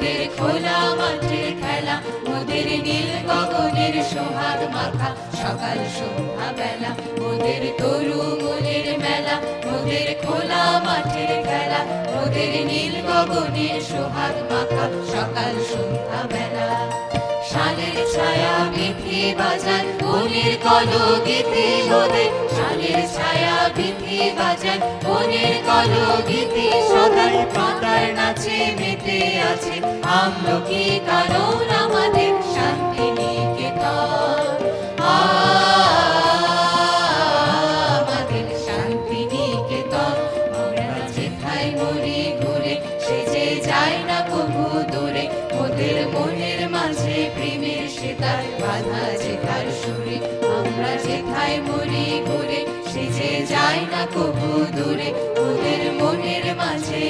মোদের খোলা মাঠের খেলা, মোদের নীল গগনের সোহাগ মাখা সকাল সন্ধ্যা বেলা, মোদের তরু মনের মেলা, মোদের খোলা মাঠের খেলা, মোদের নীল গগনের সোহাগ মাখা সকাল সন্ধ্যা বেলা। শালের ছায়া বিথি বাজায় বনের কলগীতি মোদের, শালের ছায়া বিথি বাজায় বনের কলগীতি সদাই পাতার নাচে মেতে আছে আমলকি কারণ আমাদের শান্তিনিকেতন। আমাদের শান্তিনিকেতন, আমরা যেথায় মরি ঘুরে সে যে যায় না কবু দূরে, মোদের মনের মাঝে প্রেমের সেতার বাঁধা যেথার সুরে, আমরা যেথায় মরি ঘুরে সে যে যায় না কবু দূরে, মোদের মনের মাঝে